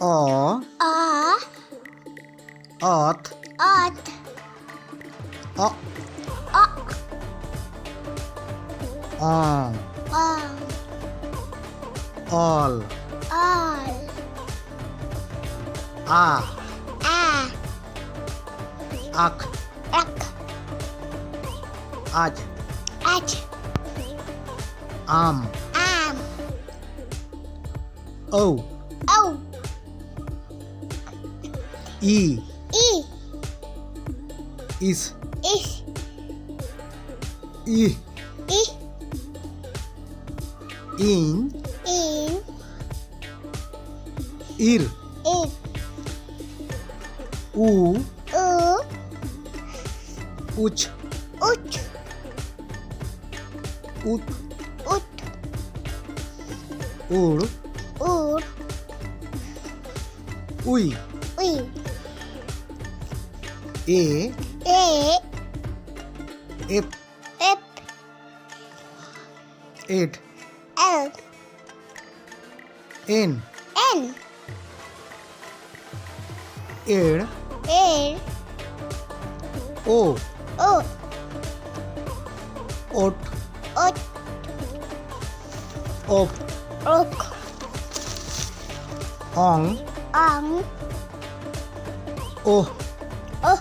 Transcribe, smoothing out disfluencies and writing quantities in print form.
অ অ অত অত অ অ অং অং all all a আ আক এক আজ আচ আম আম ঔ ঔ ই ই ইস ইস ই ই ইং ইন ইর ইর উ উ উচ উচ উত উত উড় উর উই উই এ এ এপ এপ এট এল এন এন এর এর ও ও ওট ওট ওপ ওক অং অং ও ও